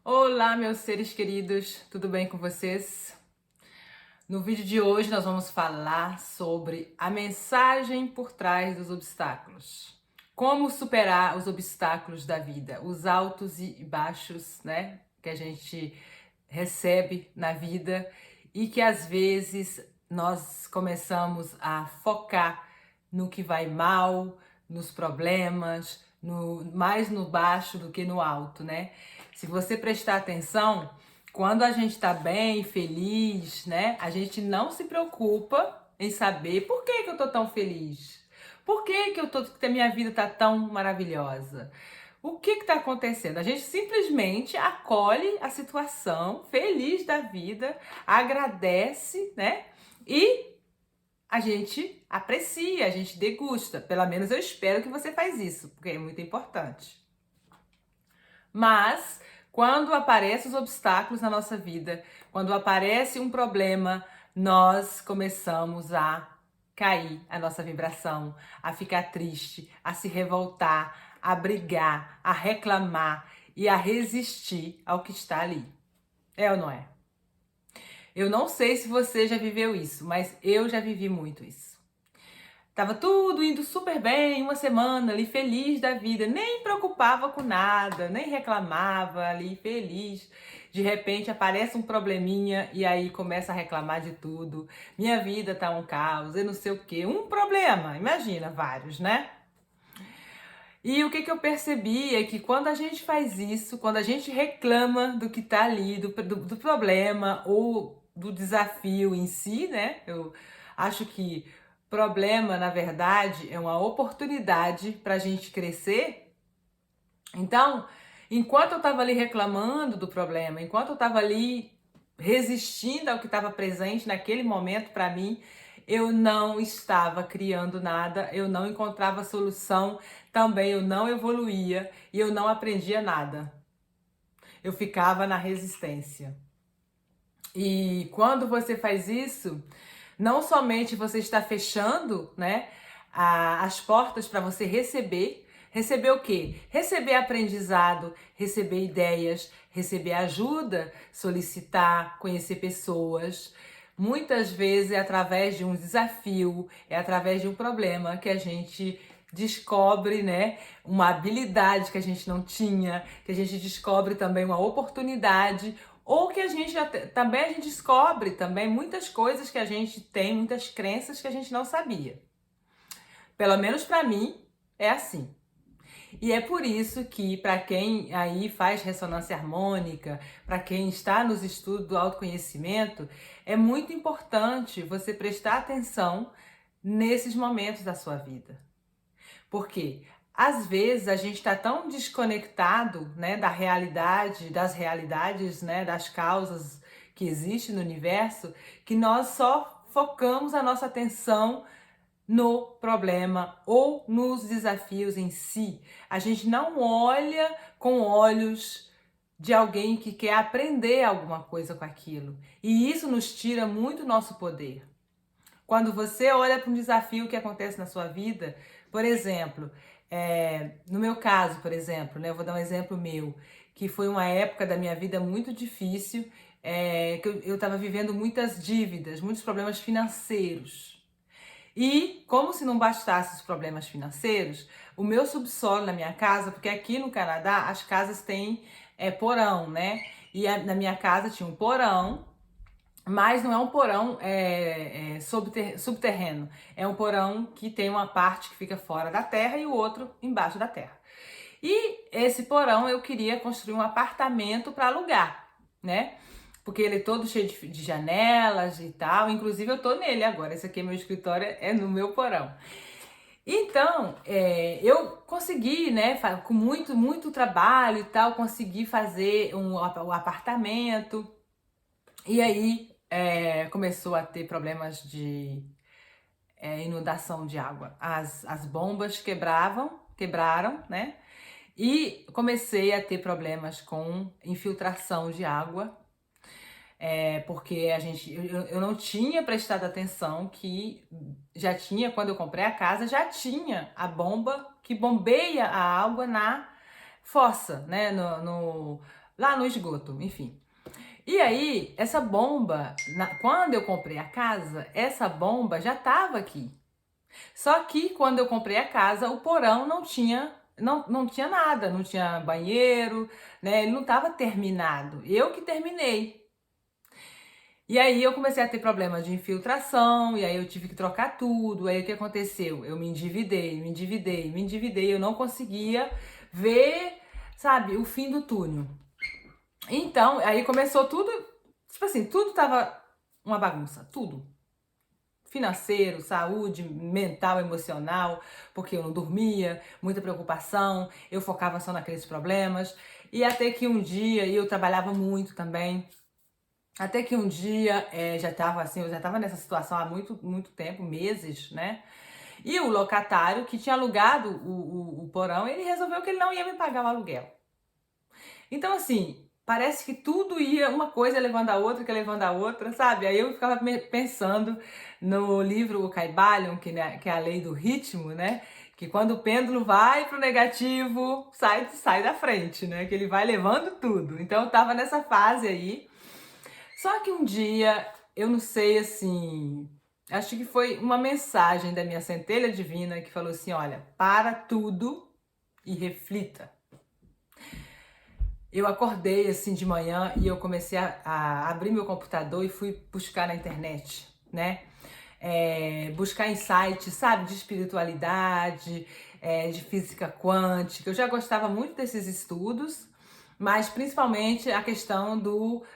Olá, meus seres queridos, tudo bem com vocês? No vídeo de hoje nós vamos falar sobre a mensagem por trás dos obstáculos. Como superar os obstáculos da vida, os altos e baixos, né, que a gente recebe na vida e que às vezes nós começamos a focar no que vai mal, nos problemas, mais no baixo do que no alto, né? Se você prestar atenção, quando a gente está bem, feliz, né? A gente não se preocupa em saber por que que eu tô tão feliz. Por que que que a minha vida tá tão maravilhosa? O que está acontecendo? A gente simplesmente acolhe a situação, feliz da vida, agradece, né? E a gente aprecia, a gente degusta. Pelo menos eu espero que você faz isso, porque é muito importante. Mas quando aparecem os obstáculos na nossa vida, quando aparece um problema, nós começamos a cair a nossa vibração, a ficar triste, a se revoltar, a brigar, a reclamar e a resistir ao que está ali. É ou não é? Eu não sei se você já viveu isso, mas eu já vivi muito isso. Tava tudo indo super bem, uma semana ali feliz da vida, nem preocupava com nada, nem reclamava ali feliz. De repente aparece um probleminha e aí começa a reclamar de tudo. Minha vida tá um caos, eu não sei o quê. Um problema, imagina, vários, né? E o que que eu percebi é que quando a gente faz isso, quando a gente reclama do que tá ali, do problema ou do desafio em si, né? Eu acho que problema, na verdade, é uma oportunidade para a gente crescer. Então, enquanto eu estava ali reclamando do problema, enquanto eu estava ali resistindo ao que estava presente naquele momento para mim, eu não estava criando nada, eu não encontrava solução, também eu não evoluía e eu não aprendia nada. Eu ficava na resistência. E quando você faz isso, não somente você está fechando, né, as portas para você receber o quê? Receber aprendizado, receber ideias, receber ajuda, solicitar, conhecer pessoas. Muitas vezes é através de um desafio, é através de um problema que a gente descobre, né, uma habilidade que a gente não tinha, que a gente descobre também uma oportunidade, ou que a gente também a gente descobre também muitas coisas que a gente tem, muitas crenças que a gente não sabia. Pelo menos para mim é assim. E é por isso que para quem aí faz ressonância harmônica, para quem está nos estudos do autoconhecimento, é muito importante você prestar atenção nesses momentos da sua vida. Porque às vezes a gente está tão desconectado, né, da realidade, das realidades, né, das causas que existem no universo, que nós só focamos a nossa atenção no problema ou nos desafios em si. A gente não olha com olhos de alguém que quer aprender alguma coisa com aquilo. E isso nos tira muito nosso poder. Quando você olha para um desafio que acontece na sua vida, por exemplo, no meu caso, por exemplo, né, eu vou dar um exemplo meu, que foi uma época da minha vida muito difícil, que eu estava vivendo muitas dívidas, muitos problemas financeiros. E, como se não bastasse os problemas financeiros, o meu subsolo na minha casa, porque aqui no Canadá as casas têm porão, né? E na minha casa tinha um porão, mas não é um porão subterreno. É um porão que tem uma parte que fica fora da terra e o outro embaixo da terra. E esse porão eu queria construir um apartamento para alugar, né? Porque ele é todo cheio de janelas e tal. Inclusive eu tô nele agora. Esse aqui é meu escritório, é no meu porão. Então, eu consegui, né, com muito trabalho e tal, consegui fazer um apartamento. E aí começou a ter problemas de inundação de água. As bombas quebraram, né? E comecei a ter problemas com infiltração de água, porque eu não tinha prestado atenção que já tinha, quando eu comprei a casa, já tinha a bomba que bombeia a água na fossa, né? lá no esgoto, enfim. E aí, essa bomba, quando eu comprei a casa, essa bomba já estava aqui. Só que quando eu comprei a casa, o porão não tinha nada, não tinha banheiro, né? Ele não estava terminado. Eu que terminei. E aí eu comecei a ter problemas de infiltração, e aí eu tive que trocar tudo. Aí o que aconteceu? Eu me endividei, eu não conseguia ver, sabe, o fim do túnel. Então, aí começou tudo, tipo assim, tudo tava uma bagunça, tudo. Financeiro, saúde, mental, emocional, porque eu não dormia, muita preocupação, eu focava só naqueles problemas. E até que um dia, e eu trabalhava muito também, até que um dia já tava assim, eu já tava nessa situação há muito tempo, meses, né? E o locatário que tinha alugado o porão, ele resolveu que ele não ia me pagar o aluguel. Então, assim, parece que tudo ia, uma coisa levando a outra, que levando a outra, sabe? Aí eu ficava pensando no livro O Caibalion, que é a lei do ritmo, né? Que quando o pêndulo vai pro negativo, sai da frente, né? Que ele vai levando tudo. Então eu tava nessa fase aí. Só que um dia, eu não sei assim, acho que foi uma mensagem da minha centelha divina que falou assim: olha, para tudo e reflita. Eu acordei assim de manhã e eu comecei a abrir meu computador e fui buscar na internet, né? Buscar insights, sabe, de espiritualidade, de física quântica. Eu já gostava muito desses estudos, mas principalmente a questão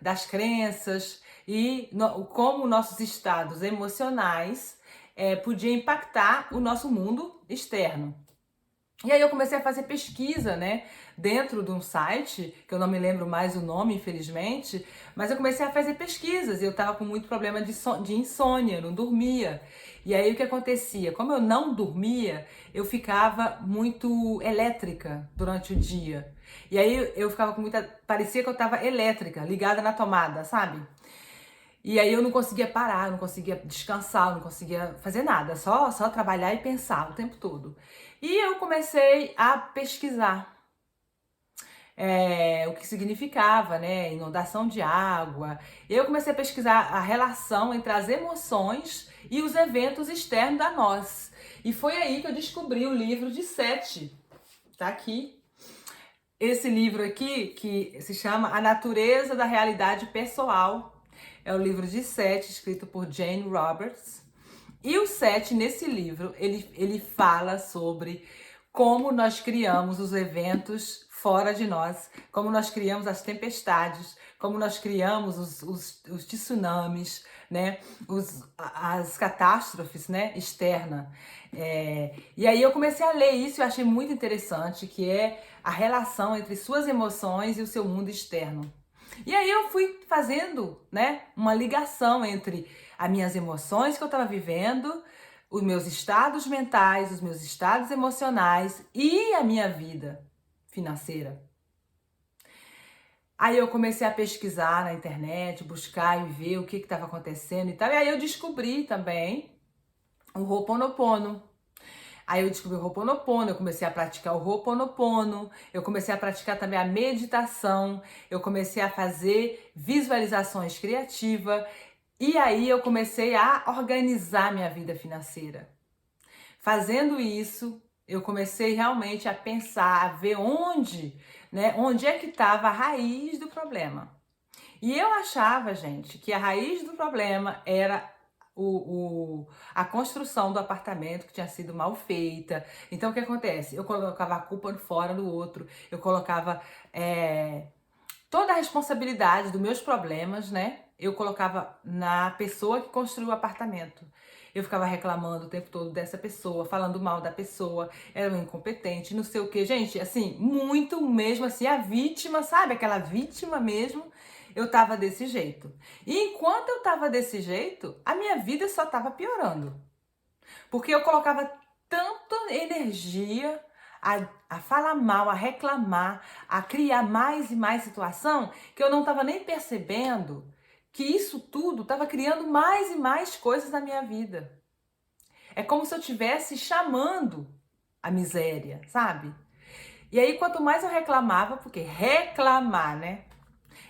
das crenças e como nossos estados emocionais podiam impactar o nosso mundo externo. E aí eu comecei a fazer pesquisa, né, dentro de um site, que eu não me lembro mais o nome, infelizmente, mas eu comecei a fazer pesquisas e eu tava com muito problema de insônia, não dormia. E aí o que acontecia? Como eu não dormia, eu ficava muito elétrica durante o dia. E aí eu ficava com muita... Parecia que eu tava elétrica, ligada na tomada, sabe? E aí eu não conseguia parar, não conseguia descansar, não conseguia fazer nada, só trabalhar e pensar o tempo todo. E eu comecei a pesquisar o que significava, né, inundação de água. Eu comecei a pesquisar a relação entre as emoções e os eventos externos a nós. E foi aí que eu descobri o livro de Sete. Tá aqui. Esse livro aqui, que se chama A Natureza da Realidade Pessoal, é o livro de Sete, escrito por Jane Roberts. E o Sete, nesse livro, ele fala sobre como nós criamos os eventos fora de nós, como nós criamos as tempestades, como nós criamos os tsunamis, né? As catástrofes, né? Externa. E aí eu comecei a ler isso e eu achei muito interessante, que é a relação entre suas emoções e o seu mundo externo. E aí eu fui fazendo, né, uma ligação entre as minhas emoções que eu estava vivendo, os meus estados mentais, os meus estados emocionais e a minha vida financeira. Aí eu comecei a pesquisar na internet, buscar e ver o que estava acontecendo e tal. E aí eu descobri também o Ho'oponopono. Aí eu descobri o Ho'oponopono, eu comecei a praticar o Ho'oponopono, eu comecei a praticar também a meditação, eu comecei a fazer visualizações criativas e aí eu comecei a organizar minha vida financeira. Fazendo isso, eu comecei realmente a pensar, a ver onde é que estava a raiz do problema. E eu achava, gente, que a raiz do problema era a construção do apartamento que tinha sido mal feita. Então o que acontece? Eu colocava a culpa fora do outro, eu colocava toda a responsabilidade dos meus problemas, né? Eu colocava na pessoa que construiu o apartamento. Eu ficava reclamando o tempo todo dessa pessoa, falando mal da pessoa, era um incompetente, não sei o que. Gente, assim, muito mesmo assim, a vítima, sabe? Aquela vítima mesmo, eu tava desse jeito. E enquanto eu tava desse jeito, a minha vida só tava piorando. Porque eu colocava tanta energia a falar mal, a reclamar, a criar mais e mais situação, que eu não estava nem percebendo que isso tudo estava criando mais e mais coisas na minha vida. É como se eu estivesse chamando a miséria, sabe? E aí, quanto mais eu reclamava, porque reclamar, né?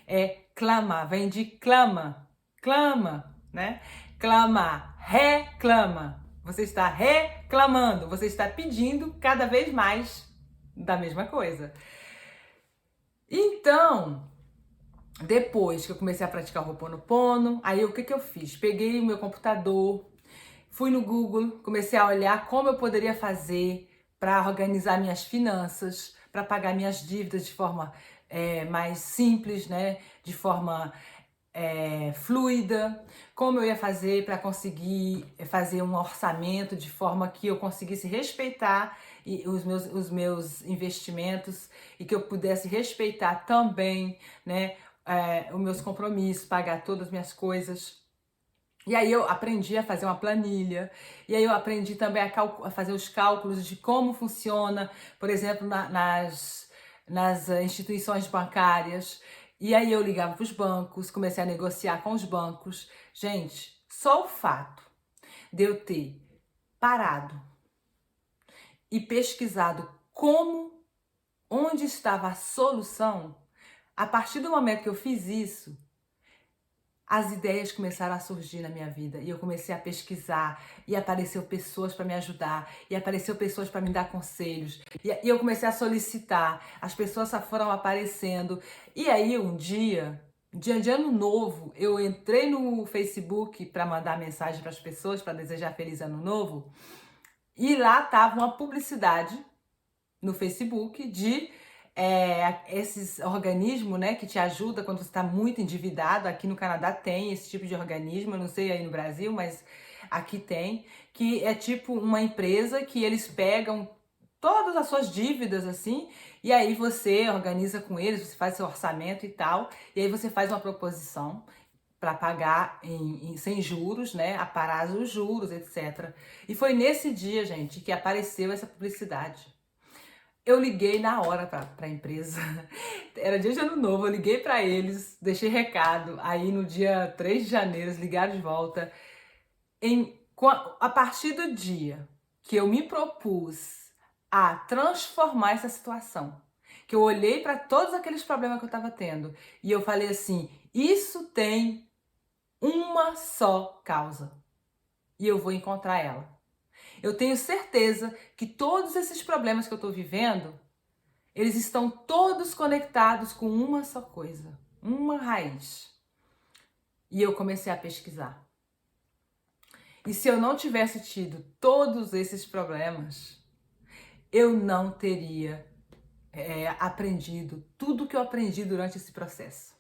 é clamar, vem de clama, clama, né? Clamar, reclama. Você está reclamando, você está pedindo cada vez mais da mesma coisa. Então, depois que eu comecei a praticar o Ho'oponopono, aí o que eu fiz? Peguei o meu computador, fui no Google, comecei a olhar como eu poderia fazer para organizar minhas finanças, para pagar minhas dívidas de forma mais simples, né? De forma fluida, como eu ia fazer para conseguir fazer um orçamento de forma que eu conseguisse respeitar os meus investimentos e que eu pudesse respeitar também, né, os meus compromissos, pagar todas as minhas coisas. E aí eu aprendi a fazer uma planilha, e aí eu aprendi também a fazer os cálculos de como funciona, por exemplo, nas instituições bancárias. E aí eu ligava para os bancos, comecei a negociar com os bancos. Gente, só o fato de eu ter parado e pesquisado onde estava a solução, a partir do momento que eu fiz isso, as ideias começaram a surgir na minha vida e eu comecei a pesquisar e apareceu pessoas para me ajudar e apareceu pessoas para me dar conselhos e eu comecei a solicitar, as pessoas só foram aparecendo e aí um dia de ano novo, eu entrei no Facebook para mandar mensagem para as pessoas para desejar feliz ano novo e lá tava uma publicidade no Facebook de esses organismos, né, que te ajuda quando você está muito endividado. Aqui no Canadá tem esse tipo de organismo, eu não sei aí no Brasil, mas aqui tem, que é tipo uma empresa que eles pegam todas as suas dívidas assim, e aí você organiza com eles, você faz seu orçamento e tal, e aí você faz uma proposição para pagar sem juros, né, a parar os juros, etc. E foi nesse dia, gente, que apareceu essa publicidade. Eu liguei na hora para a empresa, era dia de ano novo, eu liguei para eles, deixei recado, aí no dia 3 de janeiro eles ligaram de volta. A partir do dia que eu me propus a transformar essa situação, que eu olhei para todos aqueles problemas que eu estava tendo e eu falei assim, isso tem uma só causa e eu vou encontrar ela. Eu tenho certeza que todos esses problemas que eu estou vivendo, eles estão todos conectados com uma só coisa, uma raiz. E eu comecei a pesquisar. E se eu não tivesse tido todos esses problemas, eu não teria aprendido tudo que eu aprendi durante esse processo.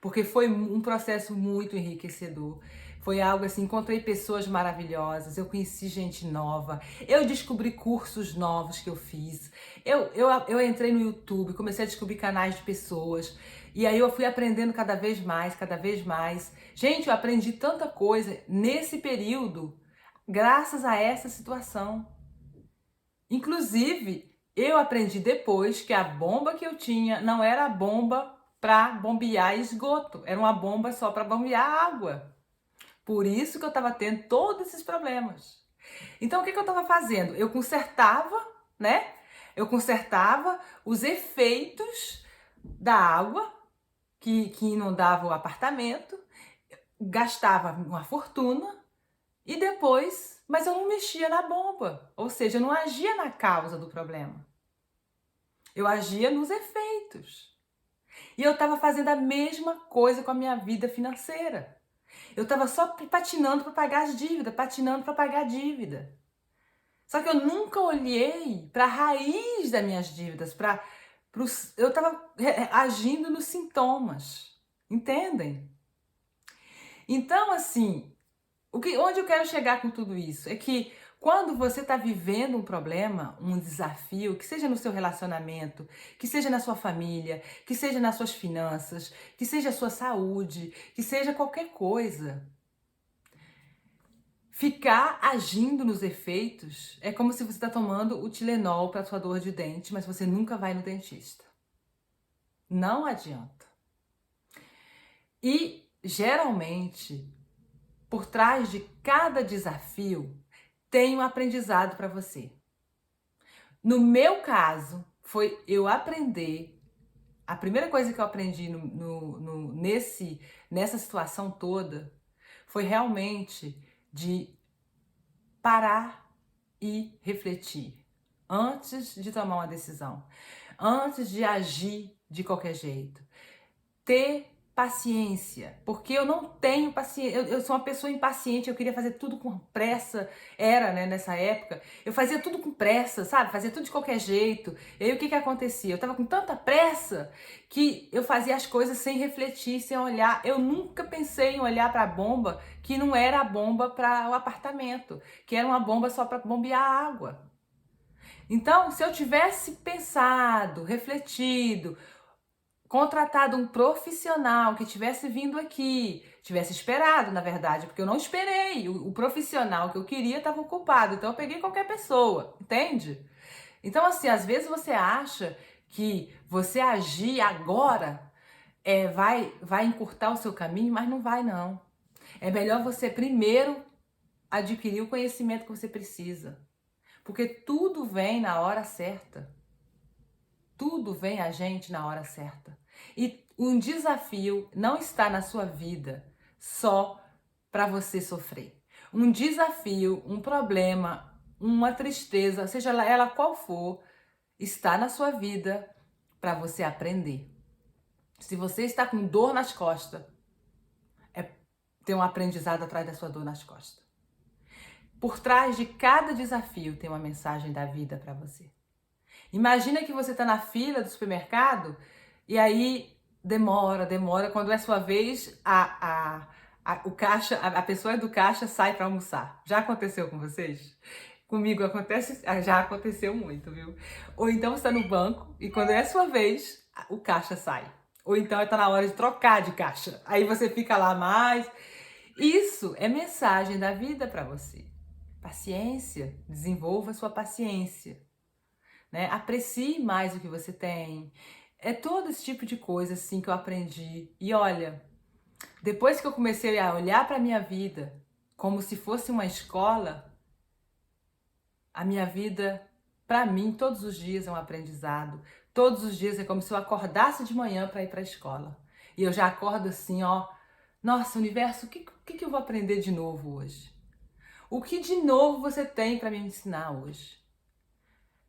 Porque foi um processo muito enriquecedor. Foi algo assim, encontrei pessoas maravilhosas, eu conheci gente nova, eu descobri cursos novos que eu fiz, eu entrei no YouTube, comecei a descobrir canais de pessoas, e aí eu fui aprendendo cada vez mais, cada vez mais. Gente, eu aprendi tanta coisa nesse período, graças a essa situação. Inclusive, eu aprendi depois que a bomba que eu tinha não era a bomba para bombear esgoto, era uma bomba só para bombear água. Por isso que eu estava tendo todos esses problemas. Então, o que eu estava fazendo? Eu consertava, né? Eu consertava os efeitos da água que inundava o apartamento, gastava uma fortuna e depois, mas eu não mexia na bomba, ou seja, eu não agia na causa do problema. Eu agia nos efeitos. E eu estava fazendo a mesma coisa com a minha vida financeira. Eu estava só patinando para pagar as dívidas, patinando para pagar a dívida. Só que eu nunca olhei para a raiz das minhas dívidas, eu estava agindo nos sintomas, entendem? Então, assim, onde eu quero chegar com tudo isso é que quando você está vivendo um problema, um desafio, que seja no seu relacionamento, que seja na sua família, que seja nas suas finanças, que seja a sua saúde, que seja qualquer coisa, ficar agindo nos efeitos é como se você está tomando o Tilenol para sua dor de dente, mas você nunca vai no dentista. Não adianta. E geralmente, por trás de cada desafio, tem um aprendizado para você. No meu caso, foi eu aprender A primeira coisa que eu aprendi nessa situação toda foi realmente de parar e refletir antes de tomar uma decisão, antes de agir de qualquer jeito. Ter paciência, porque eu não tenho paciência, eu sou uma pessoa impaciente, eu queria fazer tudo com pressa, né, nessa época, eu fazia tudo com pressa, sabe, fazia tudo de qualquer jeito, e aí o que acontecia? Eu tava com tanta pressa que eu fazia as coisas sem refletir, sem olhar, eu nunca pensei em olhar para a bomba, que não era a bomba para o apartamento, que era uma bomba só para bombear água. Então, se eu tivesse pensado, refletido, contratado um profissional que tivesse vindo aqui, tivesse esperado, na verdade, porque eu não esperei, o profissional que eu queria estava ocupado, então eu peguei qualquer pessoa, entende? Então, assim, às vezes você acha que você agir agora vai encurtar o seu caminho, mas não vai, não. É melhor você primeiro adquirir o conhecimento que você precisa, porque tudo vem na hora certa. Tudo vem a gente na hora certa. E um desafio não está na sua vida só para você sofrer. Um desafio, um problema, uma tristeza, seja ela qual for, está na sua vida para você aprender. Se você está com dor nas costas, tem um aprendizado atrás da sua dor nas costas. Por trás de cada desafio tem uma mensagem da vida para você. Imagina que você está na fila do supermercado e aí demora. Quando é sua vez, a pessoa do caixa sai para almoçar. Já aconteceu com vocês? Comigo acontece, já aconteceu muito, viu? Ou então você está no banco e quando é sua vez, o caixa sai. Ou então está na hora de trocar de caixa. Aí você fica lá mais. Isso é mensagem da vida para você. Paciência, desenvolva sua paciência. Né? Aprecie mais o que você tem. É todo esse tipo de coisa assim que eu aprendi. E olha, depois que eu comecei a olhar para a minha vida como se fosse uma escola, a minha vida, para mim, todos os dias é um aprendizado. Todos os dias é como se eu acordasse de manhã para ir para a escola. E eu já acordo assim, ó, nossa, universo, o que eu vou aprender de novo hoje? O que de novo você tem para me ensinar hoje?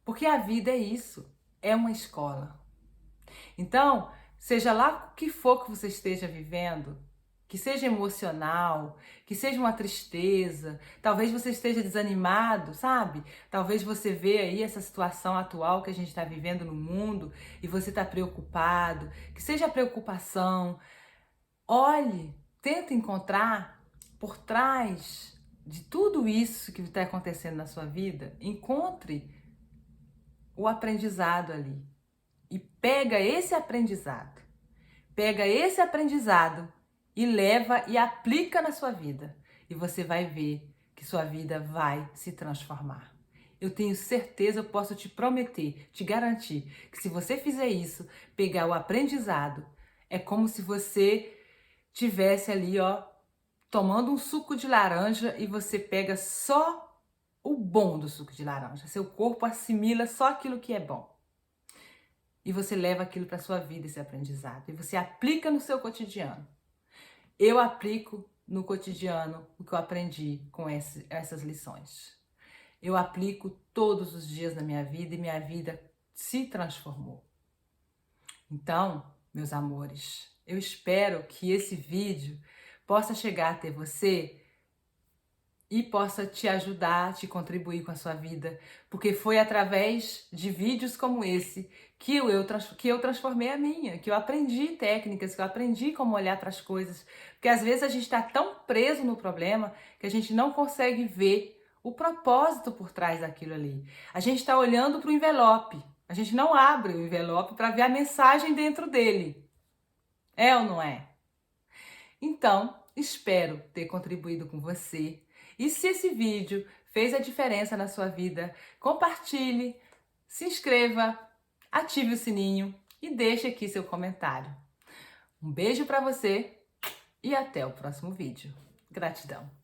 Porque a vida é isso, é uma escola. Então, seja lá o que for que você esteja vivendo, que seja emocional, que seja uma tristeza, talvez você esteja desanimado, sabe? Talvez você vê aí essa situação atual que a gente está vivendo no mundo e você está preocupado, que seja preocupação. Olhe, tenta encontrar por trás de tudo isso que está acontecendo na sua vida, encontre o aprendizado ali. E pega esse aprendizado e leva e aplica na sua vida. E você vai ver que sua vida vai se transformar. Eu tenho certeza, eu posso te prometer, te garantir, que se você fizer isso, pegar o aprendizado, é como se você tivesse ali, ó, tomando um suco de laranja e você pega só o bom do suco de laranja. Seu corpo assimila só aquilo que é bom. E você leva aquilo para sua vida, esse aprendizado. E você aplica no seu cotidiano. Eu aplico no cotidiano o que eu aprendi com essas lições. Eu aplico todos os dias na minha vida e minha vida se transformou. Então, meus amores, eu espero que esse vídeo possa chegar até você e possa te ajudar, te contribuir com a sua vida, porque foi através de vídeos como esse que eu transformei a minha, que eu aprendi técnicas, que eu aprendi como olhar para as coisas, porque às vezes a gente está tão preso no problema que a gente não consegue ver o propósito por trás daquilo ali. A gente está olhando para o envelope, a gente não abre o envelope para ver a mensagem dentro dele. É ou não é? Então, espero ter contribuído com você. E se esse vídeo fez a diferença na sua vida, compartilhe, se inscreva, ative o sininho e deixe aqui seu comentário. Um beijo para você e até o próximo vídeo. Gratidão!